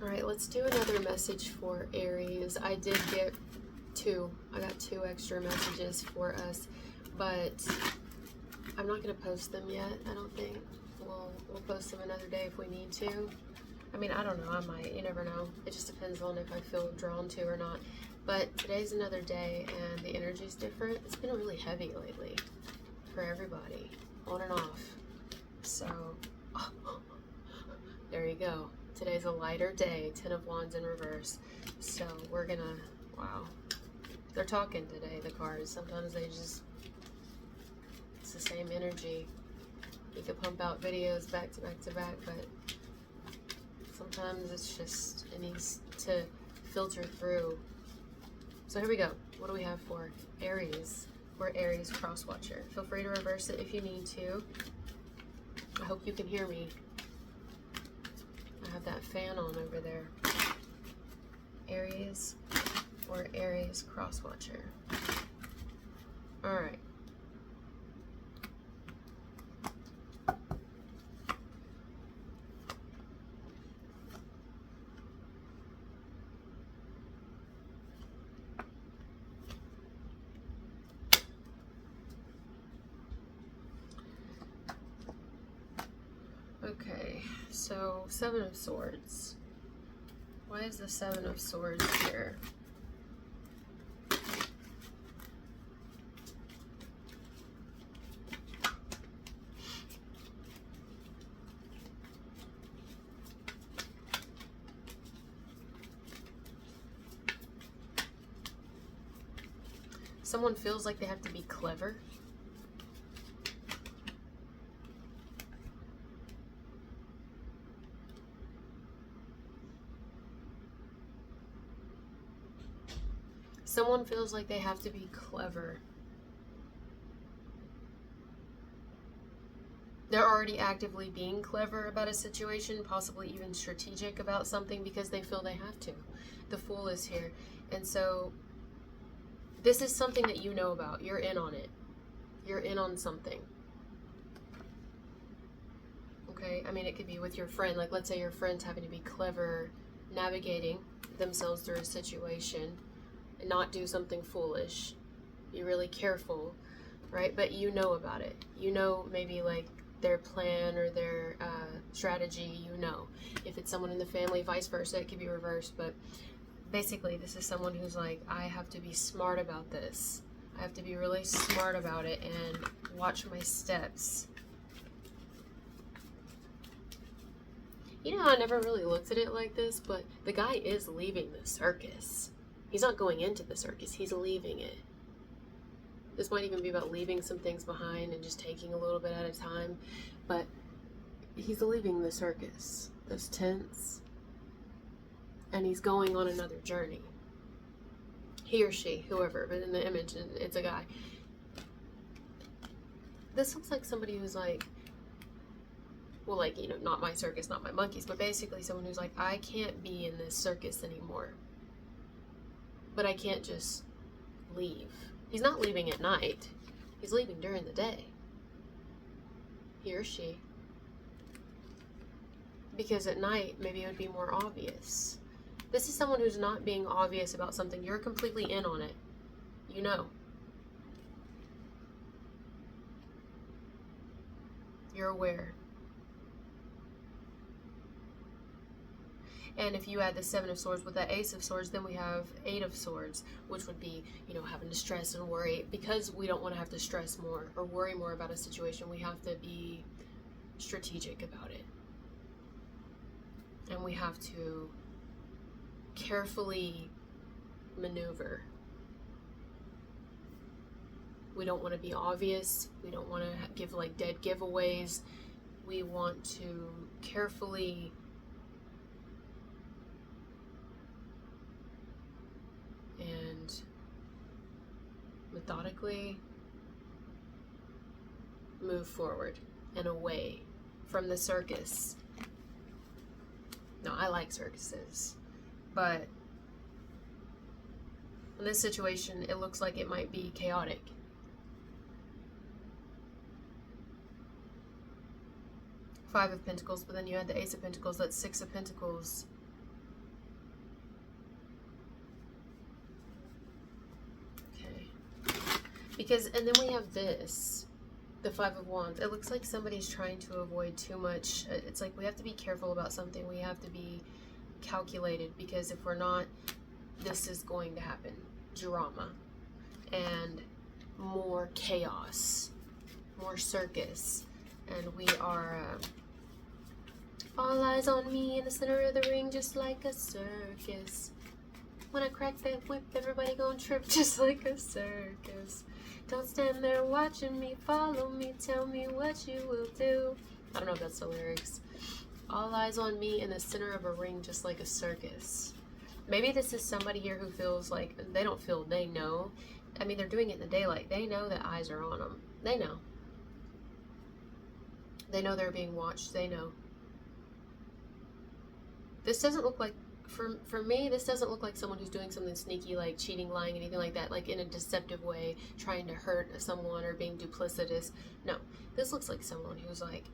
All right, let's do another message for Aries. I did get two. I got 2 extra messages for us, but I'm not going to post them yet, I don't think. We'll post them another day if we need to. I mean, I don't know, I might. You never know. It just depends on if I feel drawn to or not. But today's another day, and the energy's different. It's been really heavy lately for everybody, on and off. So, there you go. Today's a lighter day, 10 of Wands in reverse. So we're gonna, wow. They're talking today, the cards. Sometimes they just, it's the same energy. You could pump out videos back to back to back, but sometimes it's just, it needs to filter through. So here we go. What do we have for Aries? We're Aries cross watcher. Feel free to reverse it if you need to. I hope you can hear me. I have that fan on over there. Aries or Aries cross watcher. All right. Okay, so 7 of Swords. Why is the 7 of Swords here? Someone feels like they have to be clever. Someone feels like they have to be clever. They're already actively being clever about a situation, possibly even strategic about something because they feel they have to. The Fool is here. And so this is something that you know about. You're in on it. You're in on something. Okay? I mean, it could be with your friend. Like, let's say your friend's having to be clever navigating themselves through a situation and not do something foolish. Be really careful, right? But you know about it. You know maybe like their plan or their strategy, you know. If it's someone in the family, vice versa, it could be reversed. But basically, this is someone who's like, I have to be smart about this. I have to be really smart about it and watch my steps. You know, I never really looked at it like this, but the guy is leaving the circus. He's not going into the circus, he's leaving it. This might even be about leaving some things behind and just taking a little bit at a time, but he's leaving the circus, those tents, and he's going on another journey. He or she, whoever, but in the image, it's a guy. This looks like somebody who's like, well, like, you know, not my circus, not my monkeys, but basically someone who's like, I can't be in this circus anymore. But I can't just leave. He's not leaving at night. He's leaving during the day. He or she. Because at night, maybe it would be more obvious. This is someone who's not being obvious about something. You're completely in on it. You know. You're aware. And if you add the 7 of Swords with that Ace of Swords, then we have 8 of Swords, which would be, you know, having to stress and worry. Because we don't want to have to stress more or worry more about a situation, we have to be strategic about it. And we have to carefully maneuver. We don't want to be obvious. We don't want to give like dead giveaways. We want to carefully and methodically move forward and away from the circus. No, I like circuses, but in this situation, it looks like it might be chaotic. Five of Pentacles, but then you had the Ace of Pentacles, that's 6 of Pentacles. Because, and then we have this, the Five of Wands. It looks like somebody's trying to avoid too much. It's like we have to be careful about something. We have to be calculated, because if we're not, this is going to happen. Drama and more chaos, more circus. And we are all eyes on me in the center of the ring, just like a circus. When I crack that whip, everybody gonna trip just like a circus. Don't stand there watching me, follow me, tell me what you will do. I don't know if that's the lyrics. All eyes on me in the center of a ring, just like a circus. Maybe this is somebody here who feels like, they don't feel, they know. I mean, they're doing it in the daylight. They know that eyes are on them. They know. They know they're being watched. They know. This doesn't look like, for me, this doesn't look like someone who's doing something sneaky, like cheating, lying, anything like that, like in a deceptive way, trying to hurt someone or being duplicitous. No, this looks like someone who's like,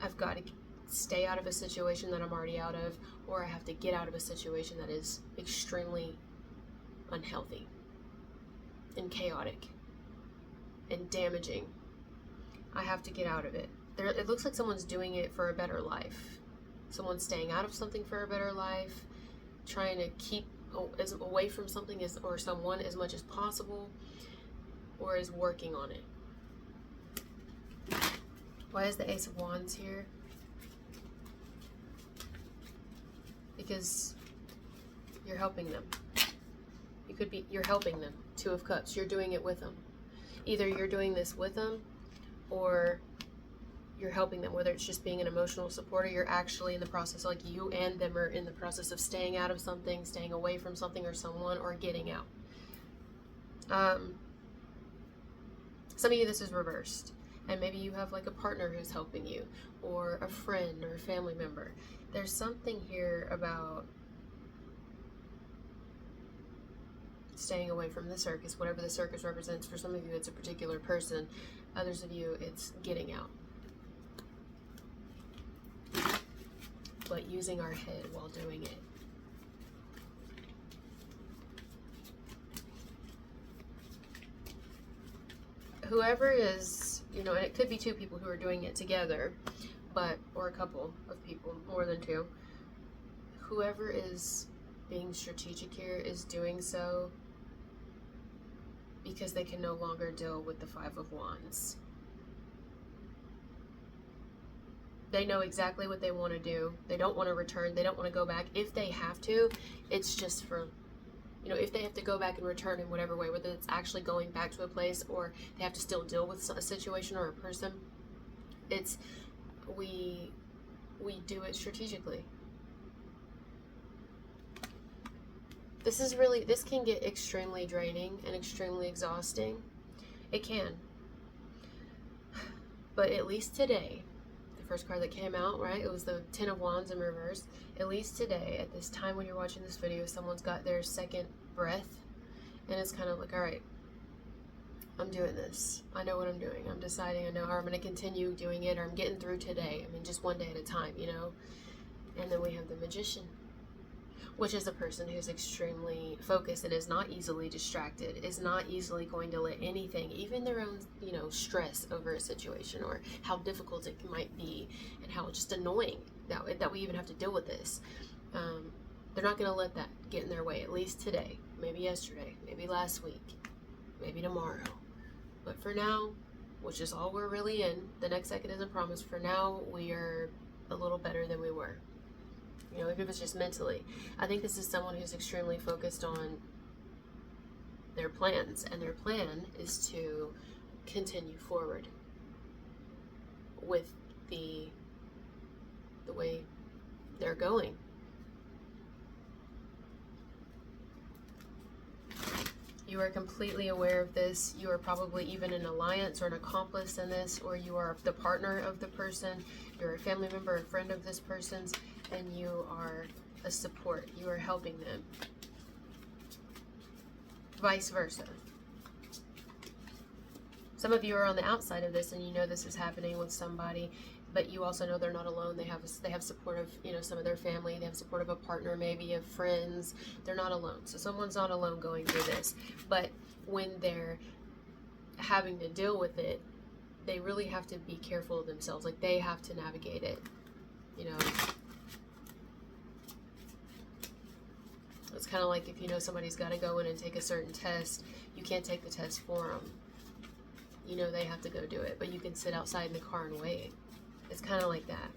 I've got to stay out of a situation that I'm already out of, or I have to get out of a situation that is extremely unhealthy and chaotic and damaging. I have to get out of it. It looks like someone's doing it for a better life. Someone's staying out of something for a better life, trying to keep away from something or someone as much as possible, or is working on it. Why is the Ace of Wands here? Because you're helping them. You're helping them. Two of Cups. You're doing it with them. Either you're doing this with them, or you're helping them, whether it's just being an emotional supporter. You're actually in the process, like you and them are in the process of staying out of something, staying away from something or someone, or getting out. Some of you, this is reversed, and maybe you have like a partner who's helping you, or a friend or a family member. There's something here about staying away from the circus, whatever the circus represents. For some of you, it's a particular person. Others of you, it's getting out. But using our head while doing it. Whoever is, and it could be two people who are doing it together, or a couple of people, more than two. Whoever is being strategic here is doing so because they can no longer deal with the Five of Wands. They know exactly what they want to do. They don't want to return. They don't want to go back. If they have to, it's just for, if they have to go back and return in whatever way, whether it's actually going back to a place or they have to still deal with a situation or a person, we do it strategically. This can get extremely draining and extremely exhausting. It can. But at least today, first card that came out, right? It was the Ten of Wands in reverse. At least today, at this time when you're watching this video, someone's got their second breath, and it's kind of like, all right, I'm doing this. I know what I'm doing. I'm deciding. I know how I'm going to continue doing it, or I'm getting through today. I mean, just one day at a time, And then we have the Magician, which is a person who's extremely focused and is not easily distracted, is not easily going to let anything, even their own, stress over a situation or how difficult it might be and how just annoying that we even have to deal with this. They're not going to let that get in their way, at least today, maybe yesterday, maybe last week, maybe tomorrow. But for now, which is all we're really in, the next second isn't promised. For now, we are a little better than we were. Even if it's just mentally. I think this is someone who's extremely focused on their plans, and their plan is to continue forward with the way they're going. You are completely aware of this. You are probably even an alliance or an accomplice in this, or you are the partner of the person. You're a family member, a friend of this person's, and you are a support. You are helping them. Vice versa. Some of you are on the outside of this, and you know this is happening with somebody, but you also know they're not alone. They have support of, some of their family. They have support of a partner, maybe of friends. They're not alone. So someone's not alone going through this. But when they're having to deal with it, they really have to be careful of themselves. Like, they have to navigate it, you know. It's kind of like if you know somebody's got to go in and take a certain test, you can't take the test for them. You know they have to go do it, but you can sit outside in the car and wait. It's kind of like that.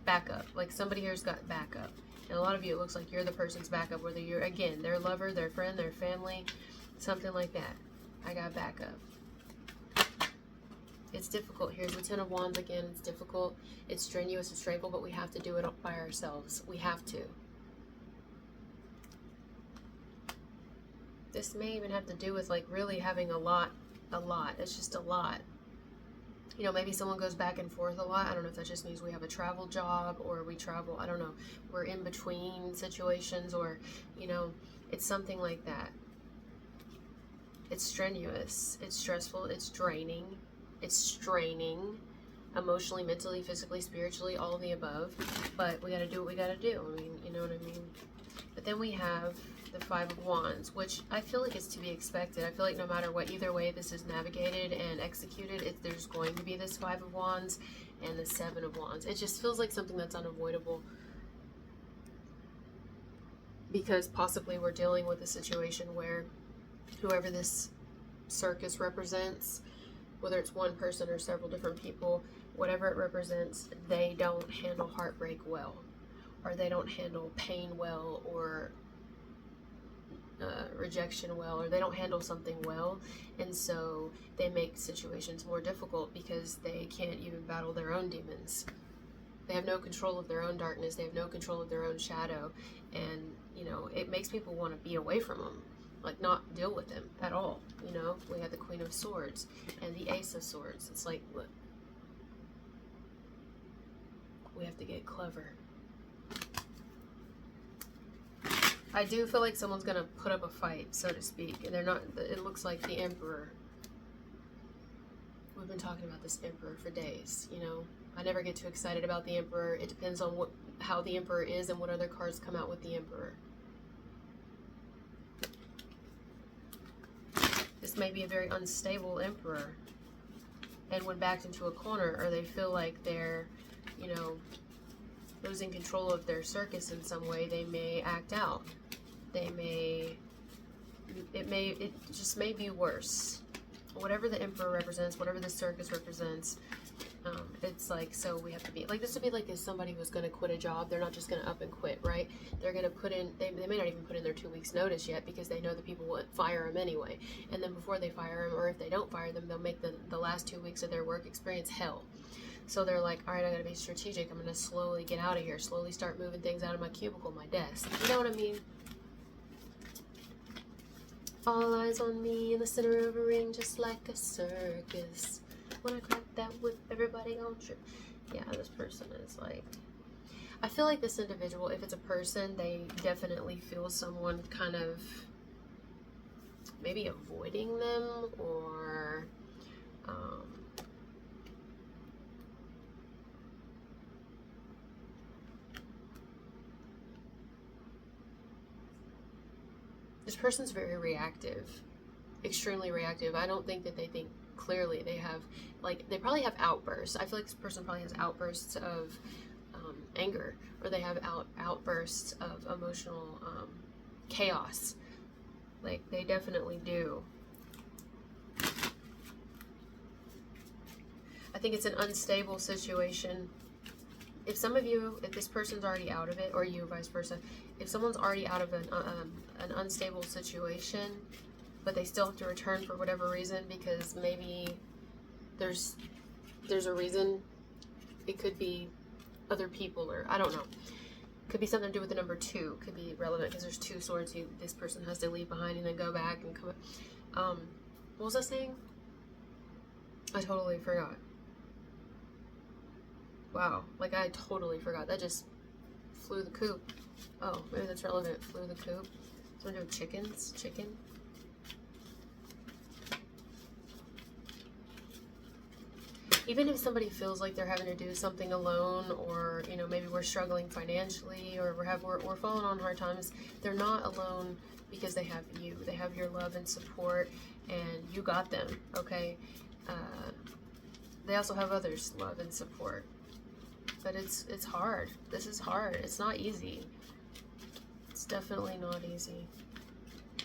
Backup. Like, somebody here's got backup. And a lot of you, it looks like you're the person's backup, whether you're, again, their lover, their friend, their family, something like that. I got backup. It's difficult. Here's the Ten of Wands again. It's difficult. It's strenuous and stressful, but we have to do it by ourselves. We have to. This may even have to do with, like, really having a lot. It's just a lot. You know, maybe someone goes back and forth a lot. I don't know if that just means we have a travel job or we travel. I don't know. We're in between situations, or, you know, it's something like that. It's strenuous. It's stressful. It's draining. It's straining. Emotionally, mentally, physically, spiritually, all of the above. But we got to do what we got to do. I mean, you know what I mean? But then we have the Five of Wands, which I feel like is to be expected. I feel like no matter what, either way this is navigated and executed, there's going to be this Five of Wands and the Seven of Wands. It just feels like something that's unavoidable, because possibly we're dealing with a situation where whoever this circus represents, whether it's one person or several different people, whatever it represents, they don't handle heartbreak well, or they don't handle pain well, or rejection well, or they don't handle something well, and so they make situations more difficult because they can't even battle their own demons. They have no control of their own darkness. They have no control of their own shadow, and you know, it makes people want to be away from them, like not deal with them at all. You know, we have the Queen of Swords and the Ace of Swords. It's like, look, we have to get clever. I do feel like someone's going to put up a fight, so to speak, and they're not. It looks like the Emperor. We've been talking about this Emperor for days, you know. I never get too excited about the Emperor. It depends on how the Emperor is and what other cards come out with the Emperor. This may be a very unstable Emperor, and when backed into a corner, or they feel like they're, you know, losing control of their circus in some way, they may act out. They may, it just may be worse. Whatever the Emperor represents, whatever the circus represents, it's like, so we have to be, like, this would be like if somebody was going to quit a job. They're not just going to up and quit, right? They're going to put in, they may not even put in their 2 weeks notice yet, because they know the people will fire them anyway. And then before they fire them, or if they don't fire them, they'll make the last 2 weeks of their work experience hell. So they're like, all right, I got to be strategic. I'm going to slowly get out of here, slowly start moving things out of my cubicle, my desk. You know what I mean? All eyes on me in the center of a ring, just like a circus. When I crack that whip, everybody gon' trip. Yeah, this person is like, I feel like this individual, if it's a person, they definitely feel someone kind of maybe avoiding them, or this person's very reactive, extremely reactive. I don't think that they think clearly. They have, like, they probably have outbursts. I feel like this person probably has outbursts of anger, or they have outbursts of emotional chaos. Like, they definitely do. I think it's an unstable situation. If some of you, if this person's already out of it, or you vice versa, if someone's already out of an unstable situation, but they still have to return for whatever reason, because maybe there's a reason. It could be other people, or I don't know. Could be something to do with the number 2. Could be relevant because there's 2 swords this person has to leave behind and then go back and come. What was I saying? I totally forgot. Wow, like I totally forgot. That just flew the coop. Oh, maybe that's relevant. Flew the coop. Something to do with chickens? Chicken? even if somebody feels like they're having to do something alone, or you know, maybe we're struggling financially, or we're falling on hard times, they're not alone because they have you. They have your love and support, and you got them. Okay. They also have others' love and support, but it's hard. This is hard. It's not easy. It's definitely not easy.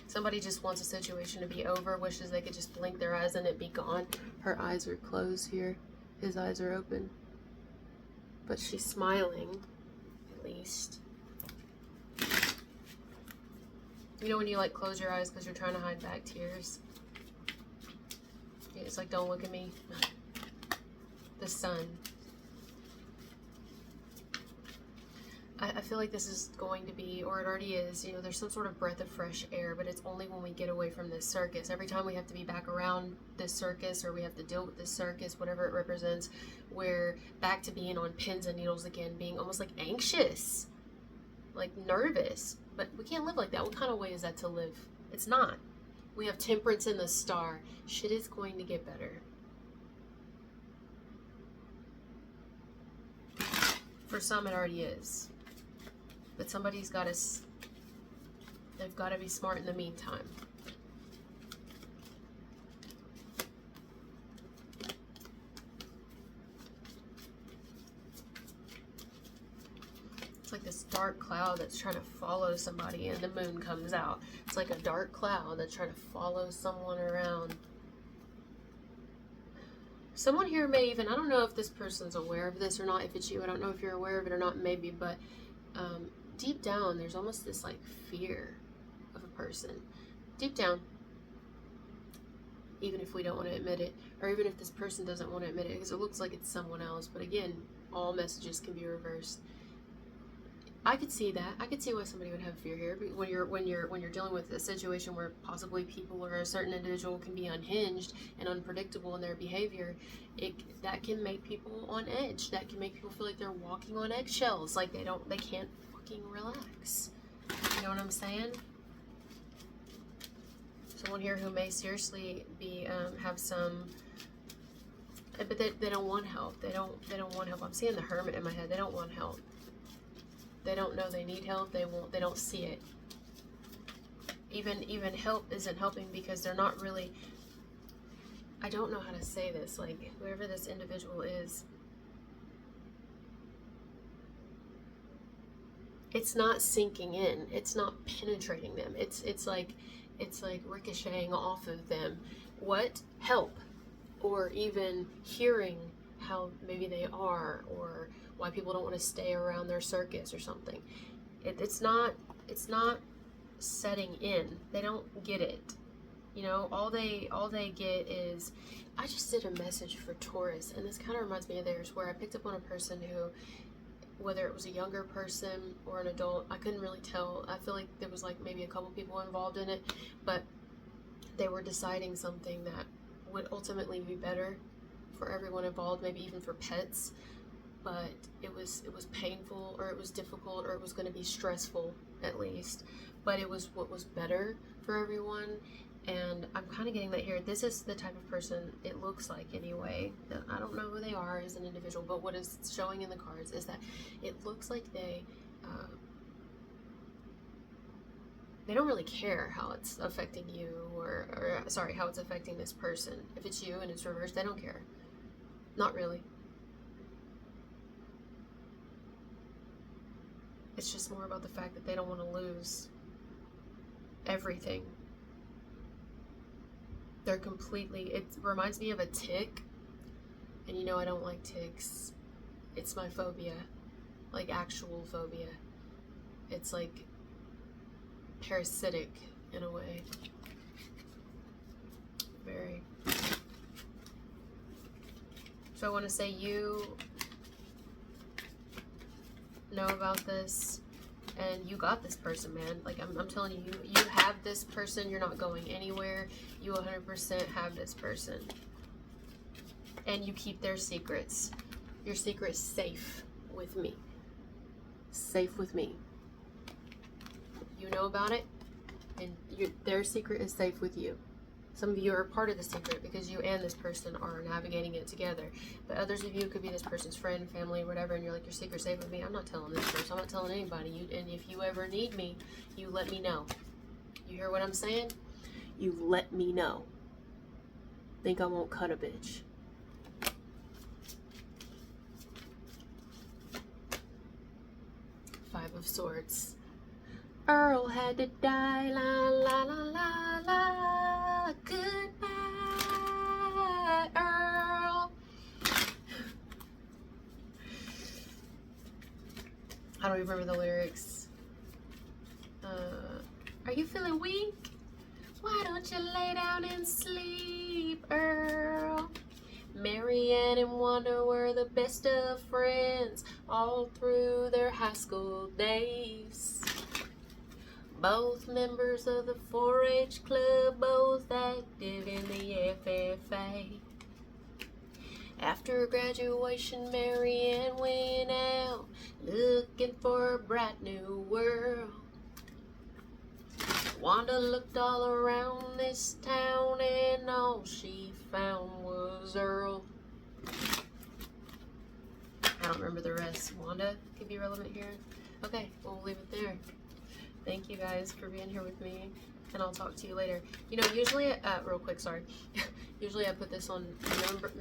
Somebody just wants a situation to be over, wishes they could just blink their eyes and it be gone. Her eyes are closed here. His eyes are open. But she's smiling, at least. You know when you like close your eyes because you're trying to hide back tears? It's like, don't look at me. The sun. I feel like this is going to be, or it already is, you know, there's some sort of breath of fresh air, but it's only when we get away from this circus. Every time we have to be back around this circus, or we have to deal with this circus, whatever it represents, we're back to being on pins and needles again, being almost like anxious, like nervous. But we can't live like that. What kind of way is that to live? It's not. We have temperance in the star. Shit is going to get better. For some, it already is. But somebody's got to, they've got to be smart in the meantime. It's like this dark cloud that's trying to follow somebody, and the moon comes out. It's like a dark cloud that's trying to follow someone around. Someone here may even, I don't know if this person's aware of this or not. If it's you, I don't know if you're aware of it or not, maybe, but deep down, there's almost this like fear of a person. Deep down, even if we don't want to admit it, or even if this person doesn't want to admit it, because it looks like it's someone else. But again, all messages can be reversed. I could see that. I could see why somebody would have fear here. When you're dealing with a situation where possibly people or a certain individual can be unhinged and unpredictable in their behavior, that can make people on edge. That can make people feel like they're walking on eggshells, like they can't fucking relax. You know what I'm saying? Someone here who may seriously be have some, but they don't want help. They don't want help. I'm seeing the Hermit in my head. They don't want help. They don't know they need help. They don't see it. Even help isn't helping because they're not really, I don't know how to say this, like whoever this individual is, it's not sinking in. It's not penetrating them. It's like ricocheting off of them. What? Help. Or even hearing how maybe they are, or why people don't want to stay around their circus or something. It's not setting in. They don't get it. You know, all they get is, I just did a message for Taurus, and this kind of reminds me of theirs, where I picked up on a person who, whether it was a younger person or an adult, I couldn't really tell. I feel like there was like maybe a couple people involved in it, but they were deciding something that would ultimately be better for everyone involved, maybe even for pets. But it was painful, or it was difficult, or it was going to be stressful at least. But it was what was better for everyone. And I'm kind of getting that here. This is the type of person it looks like anyway. I don't know who they are as an individual, but what is showing in the cards is that it looks like they don't really care how it's affecting you, or sorry, how it's affecting this person. If it's you and it's reversed, they don't care. Not really. It's just more about the fact that they don't want to lose everything. They're completely, it reminds me of a tick. And you know I don't like ticks. It's my phobia. Like actual phobia. It's like parasitic in a way. Very. So I want to say you know about this, and you got this person, man. Like I'm telling you, you have this person. You're not going anywhere. You 100% have this person, and you keep their secrets. Your secret's safe with me. Safe with me. You know about it, and their secret is safe with you. Some of you are part of the secret because you and this person are navigating it together. But others of you could be this person's friend, family, whatever, and you're like, your secret's safe with me. I'm not telling this person. I'm not telling anybody. And if you ever need me, you let me know. You hear what I'm saying? You let me know. Think I won't cut a bitch. Five of Swords. Earl had to die, la la la la la. Goodbye, Earl. I don't even remember the lyrics. Are you feeling weak? Why don't you lay down and sleep, Earl? Marianne and Wanda were the best of friends all through their high school days. Both members of the 4-H club, both active in the FFA. After graduation, Marianne went out looking for a bright new world. Wanda looked all around this town and all she found was Earl. I don't remember the rest. Wanda could be relevant here. Okay, we'll leave it there. Thank you guys for being here with me, and I'll talk to you later. You know, usually, real quick, sorry. Usually I put this on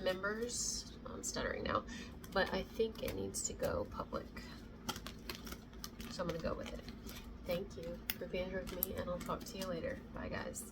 members. I'm stuttering now, but I think it needs to go public. So I'm gonna go with it. Thank you for being here with me, and I'll talk to you later. Bye, guys.